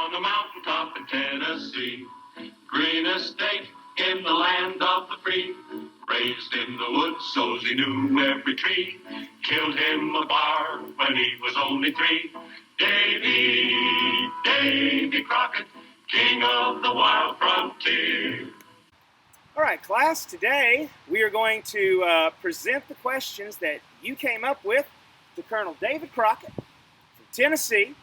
on a mountaintop in Tennessee. Greenest state in the land of the free. Raised in the woods so he knew every tree. Killed him a bar when he was only 3. Davy Crockett, king of the wild frontier. All right, class, today we are going to present the questions that you came up with to Colonel David Crockett from Tennessee,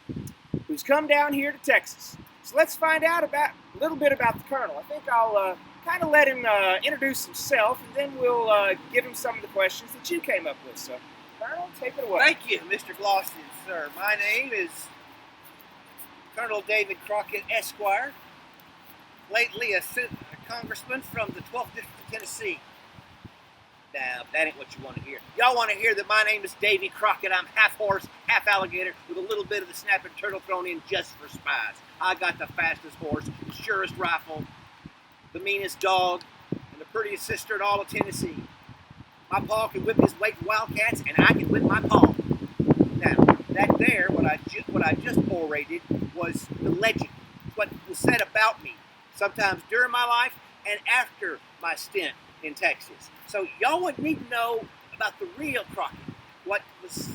who's come down here to Texas. So let's find out a little bit about the Colonel. I think I'll kind of let him introduce himself, and then we'll give him some of the questions that you came up with. So, Colonel, take it away. Thank you, Mr. Glosson, sir. My name is Colonel David Crockett, Esquire, lately a congressman from the 12th District of Tennessee. Now, that ain't what you want to hear. Y'all want to hear that my name is Davy Crockett. I'm half horse, half alligator, with a little bit of the snapping turtle thrown in just for spice. I got the fastest horse, the surest rifle, the meanest dog, and the prettiest sister in all of Tennessee. My paw can whip his weight in wildcats, and I can whip my paw. Now, that there, what I just orated, was the legend, what was said about me, sometimes during my life and after my stint in Texas. So y'all would need to know about the real Crockett, what was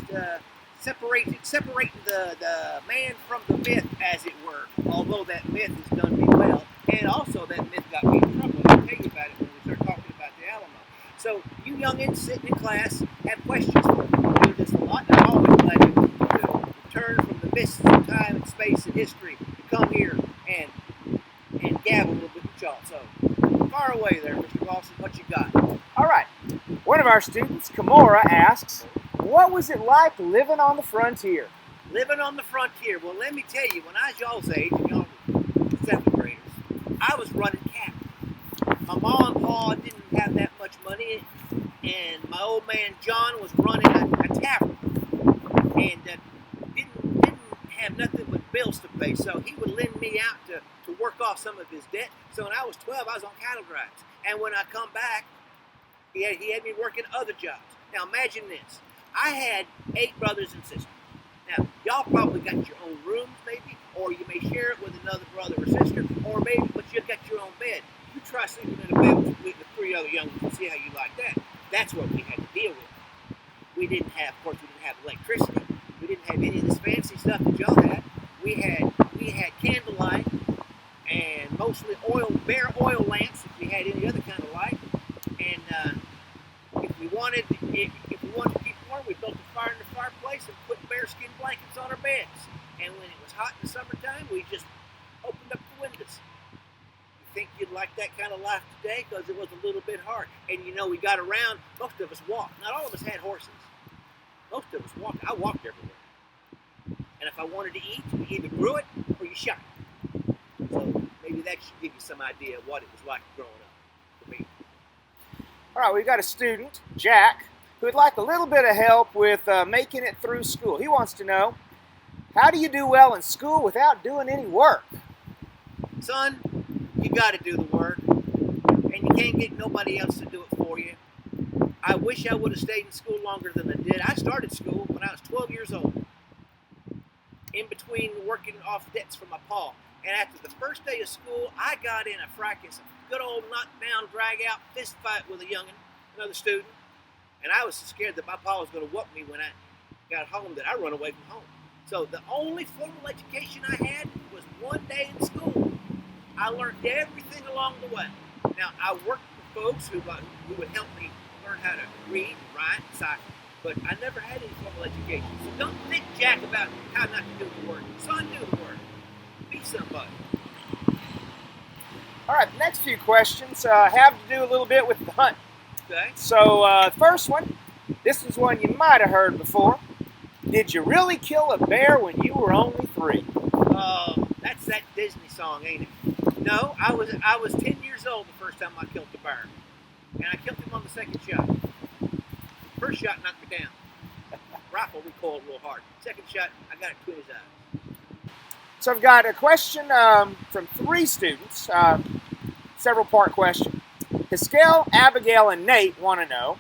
separating the man from the myth, as it were, although that myth has done me well, and also that myth got me in trouble. I'll tell you about it when we start talking about the Alamo. So you youngins sitting in class have questions for me. We do this a lot, and I'm always glad to return from the mists of time and space and history to come here and gab a little bit with y'all. So far away there, Mr. Lawson, what you got? All right. One of our students, Kamora, asks, what was it like living on the frontier? Living on the frontier. Well, let me tell you, when I was y'all's age, and y'all were 7th graders, I was running cattle. My mom and pa didn't have that much money, and my old man John was running a tavern, and didn't have nothing but bills to pay, so he would lend me out to work off some of his debt. So when I was 12, I was on cattle drives, and when I come back, he had me working other jobs. Now imagine this. I had 8 brothers and sisters. Now, y'all probably got your own rooms, maybe, or you may share it with another brother or sister, or maybe, but you got your own bed. You try sleeping in a bed with 3 other young ones and see how you like that. That's what we had to deal with. We didn't have electricity. We didn't have any of this fancy stuff that y'all had. We had candlelight and mostly bare oil lamps if we had any other kind of light. And if we wanted to keep warm, we built a fire in the fireplace and put bearskin blankets on our beds. And when it was hot in the summertime, we just opened up the windows. You think you'd like that kind of life today? Because it was a little bit hard. And we got around. Most of us walked. Not all of us had horses. Most of us walked. I walked everywhere. And if I wanted to eat, you either grew it or you shot it. So maybe that should give you some idea of what it was like growing up for me. All right, we've got a student, Jack, who would like a little bit of help with making it through school. He wants to know, how do you do well in school without doing any work? Son, you got to do the work, and you can't get nobody else to do it for you. I wish I would have stayed in school longer than I did. I started school when I was 12 years old, in between working off debts from my pa. And after the first day of school, I got in a fracas, a good old knockdown, drag-out fist fight with another student. And I was so scared that my pa was going to whoop me when I got home that I run away from home. So the only formal education I had was one day in school. I learned everything along the way. Now, I worked with folks who would help me learn how to read, write, and cipher. But I never had any formal education. So don't think jack about how not to do the work. Son, do the work. Be somebody. All right, the next few questions have to do a little bit with the hunt. Okay. So first one, this is one you might have heard before. Did you really kill a bear when you were only 3? That's that Disney song, ain't it? No, I was 10 years old the first time I killed the bear. And I killed him on the second shot. First shot knocked me down. Rifle recoiled real hard. Second shot, I got it between his eyes. So I've got a question from 3 students, several part question. Pascal, Abigail, and Nate want to know,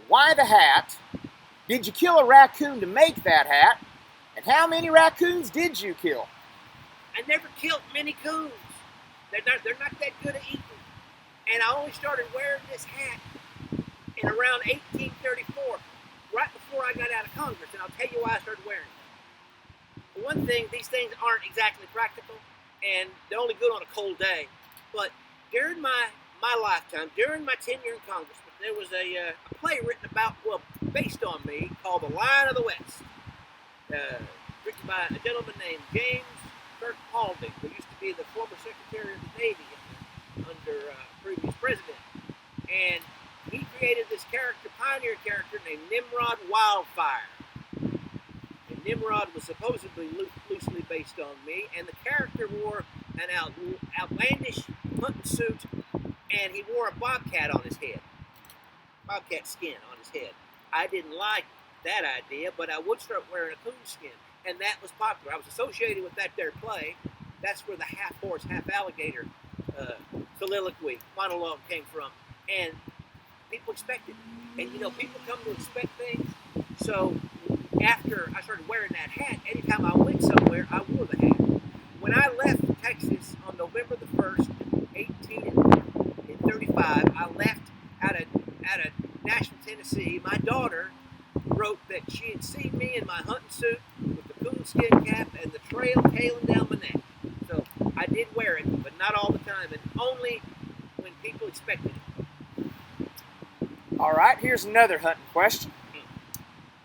why the hat? Did you kill a raccoon to make that hat? And how many raccoons did you kill? I never killed many coons. They're not that good at eating. And I only started wearing this hat in around 1834, right before I got out of Congress. And I'll tell you why I started wearing it. For one thing, these things aren't exactly practical, and they're only good on a cold day. But during my lifetime, during my tenure in Congress, there was a play written about, well, based on me, called The Lion of the West, written by a gentleman named James Kirk Paulding, who used to be the former Secretary of the Navy under previous president. And he created this pioneer character named Nimrod Wildfire. And Nimrod was supposedly loosely based on me, and the character wore an outlandish hunting suit, and he wore a bobcat on his head. Bobcat skin on his head. I didn't like that idea, but I would start wearing a coon skin, and that was popular. I was associated with that there play. That's where the half horse, half alligator soliloquy, monologue came from, and people expected it. And people come to expect things. So after I started wearing that hat, anytime I went somewhere, I wore the hat. When I left Texas on November the 1st, 1835, I left out of Nashville, Tennessee. My daughter wrote that she had seen me in my hunting suit with the coonskin cap and the trail tailing down my neck. So I did wear it, but not all the time, and only when people expected it. All right, here's another hunting question.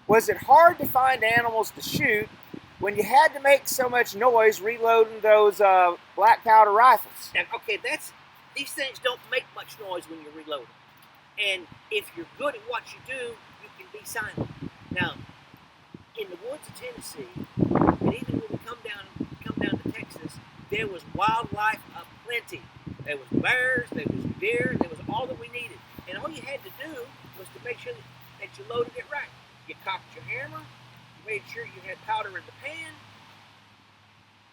Was it hard to find animals to shoot when you had to make so much noise reloading those black powder rifles? And, okay, these things don't make much noise when you're reloading. And if you're good at what you do, you can be silent. Now, in the woods of Tennessee, and even when we come down to Texas, there was wildlife aplenty. There was bears, there was deer, there was all that we needed. And all you had to do was to make sure that you loaded it right. You cocked your hammer, you made sure you had powder in the pan,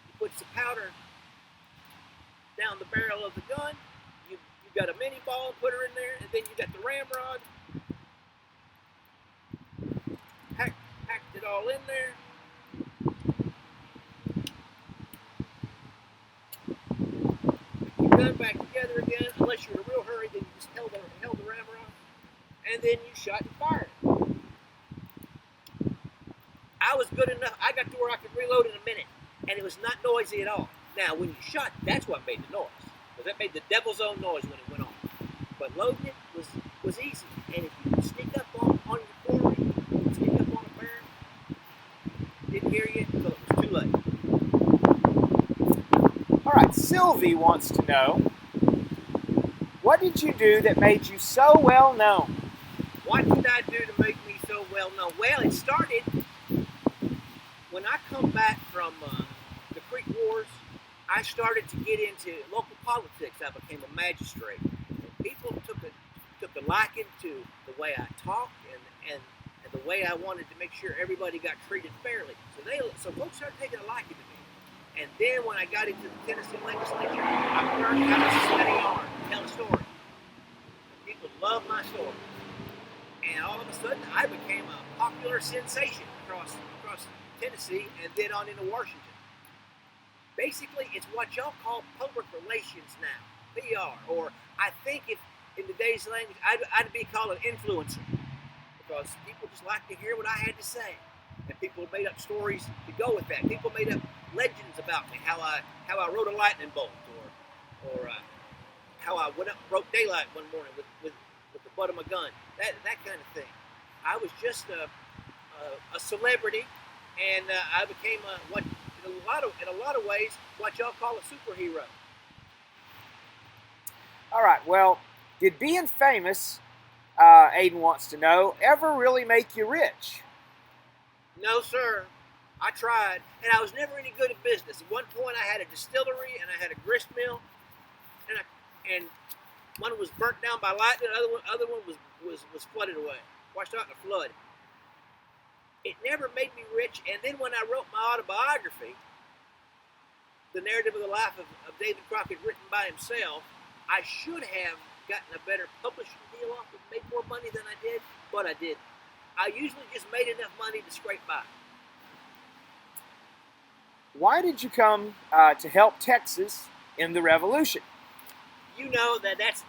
you put some powder down the barrel of the gun, you got a mini ball and put her in there, and then you got the ramrod, packed it all in there. Put your gun back together again, unless you're in a real hurry, then you just held the ramrod, and then you shot and fired. I was good enough. I got to where I could reload in a minute, and it was not noisy at all. Now, when you shot, that's what made the noise, because that made the devil's own noise when it went off. But loading it was easy, and if you sneak up on your quarry, sneak up on a bear, didn't hear you until it was too late. All right, Sylvie wants to know, what did you do that made you so well known? What did I do to make me so well known? Well, it started when I come back from the Creek Wars. I started to get into local politics. I became a magistrate. And people took a liking to the way I talked and the way I wanted to make sure everybody got treated fairly. So folks started taking a liking to me. And then when I got into the Tennessee legislature, I learned how to sweat a yarn, tell a story. People loved my story. And all of a sudden, I became a popular sensation across Tennessee and then on into Washington. Basically, it's what y'all call public relations now, PR, or I think if in today's language, I'd be called an influencer, because people just like to hear what I had to say, and people made up stories to go with that. People made up legends about me, how I rode a lightning bolt, or how I went up and broke daylight one morning with the butt of my gun, that kind of thing. I was just a celebrity, and I became in a lot of ways what y'all call a superhero. All right, well, did being famous, Aiden wants to know, ever really make you rich? No, sir. I tried, and I was never any good at business. At one point, I had a distillery, and I had a grist mill, and one was burnt down by lightning, the other one was flooded away, washed out in a flood. It never made me rich, and then when I wrote my autobiography, the narrative of the life of David Crockett written by himself, I should have gotten a better publishing deal off and made more money than I did, but I didn't. I usually just made enough money to scrape by. Why did you come to help Texas in the Revolution? You know that's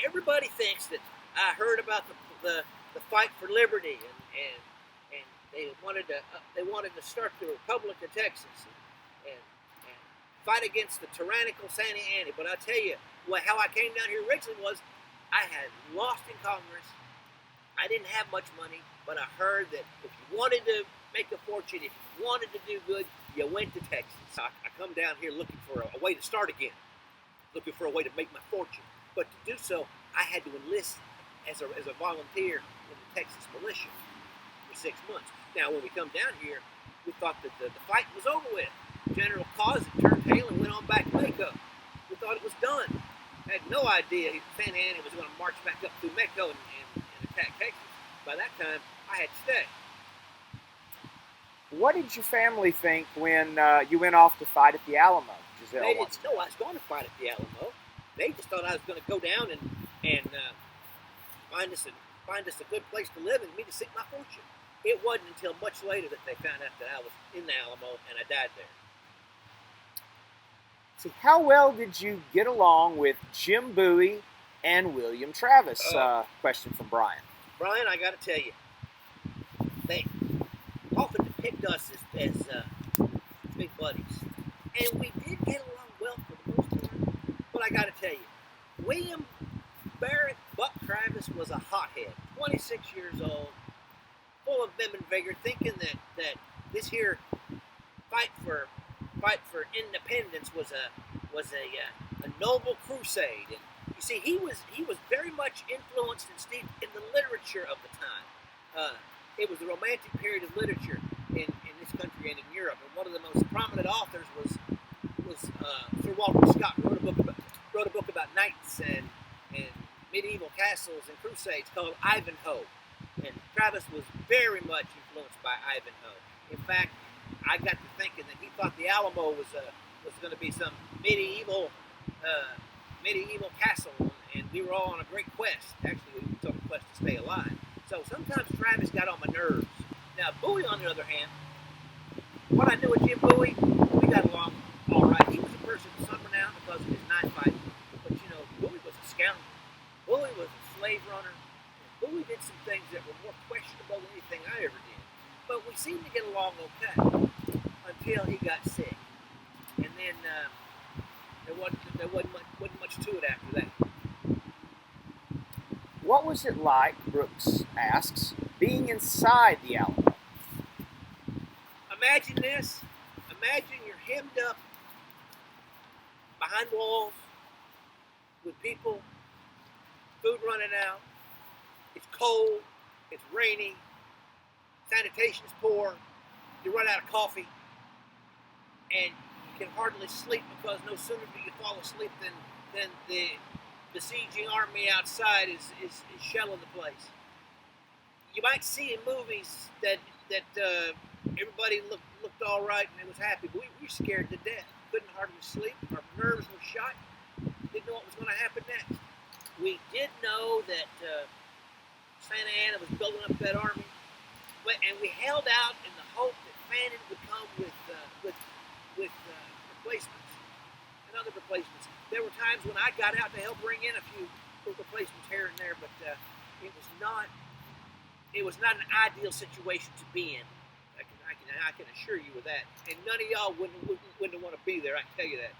everybody thinks that I heard about the fight for liberty and they wanted to start the Republic of Texas and fight against the tyrannical Santa Anna. But I tell you how I came down here originally was I had lost in Congress. I didn't have much money, but I heard that if you wanted to make a fortune, if you wanted to do good, you went to Texas. I come down here looking for a way to start again, looking for a way to make my fortune. But to do so, I had to enlist as a volunteer in the Texas militia for 6 months. Now, when we come down here, we thought that the fight was over with. General Causet turned tail and went on back to Mexico. We thought it was done. I had no idea Santa Anna was going to march back up through Mexico and attack Texas. By that time, I had to stay. What did your family think when you went off to fight at the Alamo? Giselle They didn't know I was going to fight at the Alamo. They just thought I was going to go down and find us a good place to live and me to seek my fortune. It wasn't until much later that they found out that I was in the Alamo and I died there. So how well did you get along with Jim Bowie and William Travis? Question from Brian. Brian, I got to tell you, they often depict us as big buddies. And we did get along well for the most part. But I got to tell you, William Barrett Buck Travis was a hothead, 26 years old, full of vim and vigor, thinking that this here fight for independence was a noble crusade. And you see, he was very much influenced and steeped in the literature of the time. It was the Romantic period of literature in this country and in Europe. And one of the most prominent authors was Sir Walter Scott. Wrote a book about knights and medieval castles and crusades called Ivanhoe. And Travis was very much influenced by Ivanhoe. In fact, I got to thinking that he thought the Alamo was going to be some medieval castle, and we were all on a great quest. Actually, we took a quest to stay alive. So sometimes Travis got on my nerves. Now, Bowie, on the other hand, what I knew of Jim Bowie, we got along all right. He was a person of some renown because of his knife fighting. But, you know, Bowie was a scoundrel. Bowie was a slave runner. And Bowie did some things that were more questionable than anything I ever did. But we seemed to get along okay until he got sick. And then there wasn't much to it after that. What was it like, Brooks asks, being inside the Alamo? Imagine this. Imagine you're hemmed up behind walls with people, food running out. It's cold. It's rainy. Sanitation's poor. You run out of coffee. And you can hardly sleep because no sooner do you fall asleep than the besieging army outside is shelling the place. You might see in movies that everybody looked all right and it was happy, but we were scared to death. Couldn't hardly sleep. Our nerves were shot. Didn't know what was going to happen next. We did know that Santa Anna was building up that army, and we held out in the hope that Fannin would come with replacements and other replacements. There were times when I got out to help bring in a few replacements here and there, but it was not an ideal situation to be in. I can assure you of that. And none of y'all wouldn't want to be there. I can tell you that.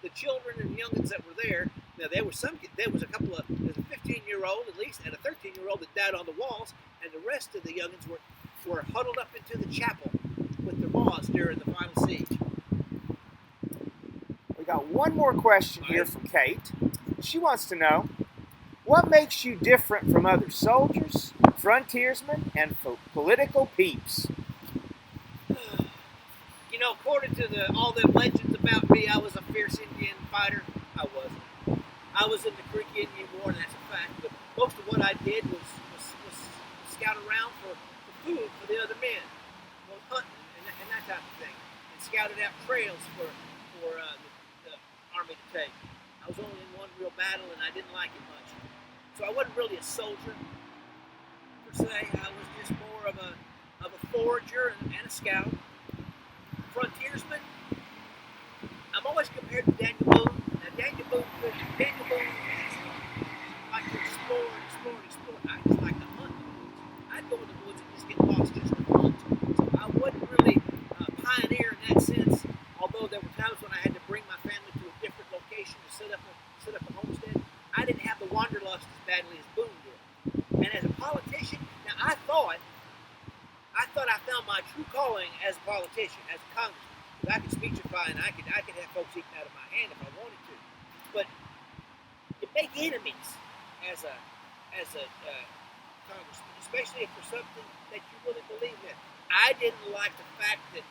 The children and youngins that were there. Now there was a 15-year-old at least and a 13-year-old that died on the walls, and the rest of the youngins were huddled up into the chapel with their moms during the final siege. We got one more question here from Kate. She wants to know, what makes you different from other soldiers, frontiersmen, and political peeps? You know, according to all the legends about me, I was a fierce Indian fighter. I wasn't. I was in the Creek Indian War, and that's a fact. But most of what I did was scout around for food for the other men, hunting and that type of thing, and scouted out trails for the army to take. I was only in one real battle, and I didn't like it much. So I wasn't really a soldier per se. I was just more of a forager and a scout. Frontiersman, compared to Daniel Boone. Now Daniel Boone like to explore. I just like to hunt. I'd go in the woods and just get lost just to hunt. So I wasn't really a pioneer in that sense. Although there were times when I had to bring my family to a different location to set up a homestead, I didn't have the wanderlust as badly as Boone did. And as a politician, now I thought I found my true calling as a politician, as a congressman. Because I could speechify and I could have folks eaten out of my hand if I wanted to. But you make enemies as a congressman, especially if there's something that you really believe in. I didn't like the fact that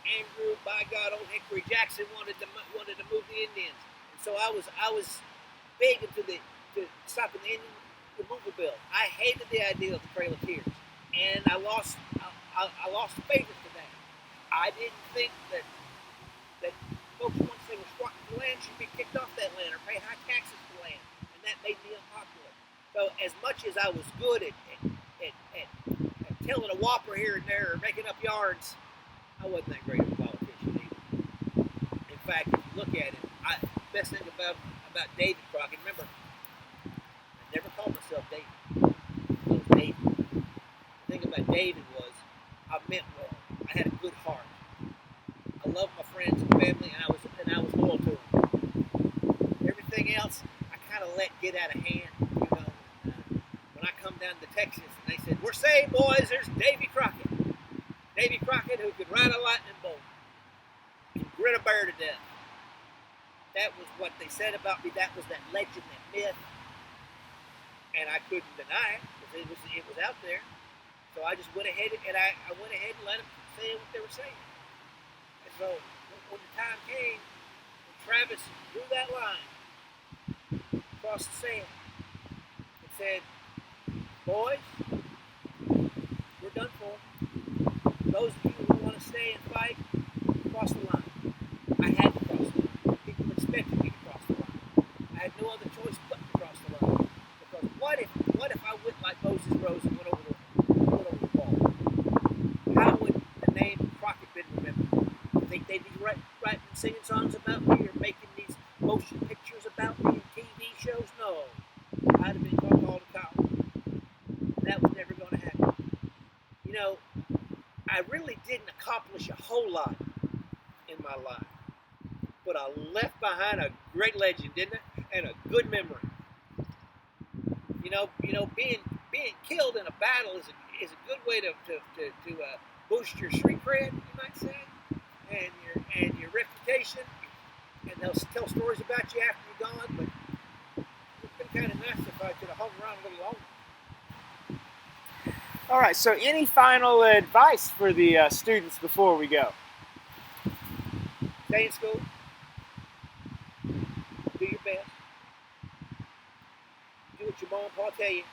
Andrew, by God, old Hickory Jackson wanted to move the Indians, and so I was big into stopping the Indian removal bill. I hated the idea of the Trail of Tears, and I lost favor for that. I didn't think that folks, once they were squatting the land, should be kicked off that land or pay high taxes for land, and that made me unpopular. So as much as I was good at telling a whopper here and there or making up yards, I wasn't that great of a politician either. In fact, if you look at it, the best thing about David Crockett, remember, I never called myself David. I was David. The thing about David was I meant well. I had a good heart. I loved my friends and family, and I was loyal to them. Everything else, I kind of let get out of hand. You know, when I come down to Texas and they said, "We're saved, boys. There's Davy Crockett." Davy Crockett, who could ride a lightning bolt and grit a bear to death. That was what they said about me. That was that legend, that myth, and I couldn't deny it because it was out there. So I just went ahead and I went ahead and let them say what they were saying. And so when the time came, when Travis drew that line across the sand and said, "Boys, we're done for. Those of you who want to stay and fight, cross the line." I had to cross the line. People expected me to cross the line. I had no other choice but to cross the line. Because what if I went like Moses Rose and went over the wall? How would the name Crockett been remembered? You think they'd be writing singing songs about me or making these motion pictures about me and TV shows? No. I'd have been called a coward. That was never going to happen. You know, I really didn't accomplish a whole lot in my life, but I left behind a great legend, didn't I? And a good memory. You know, being killed in a battle is a good way to boost your street cred, you might say, and your reputation, and they'll tell stories about you after you're gone. But it's been kind of nice if I could have hung around a little longer. All right, so any final advice for the students before we go? Stay in school. Do your best. Do what your mom and pa tell you.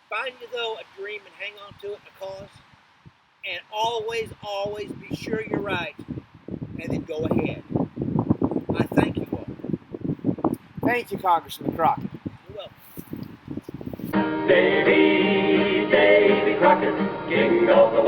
Find you, though, a dream and hang on to it, a cause. And always, always be sure you're right. And then go ahead. I thank you all. Thank you, Congressman Crockett. You're welcome. Davy Crockett, king of the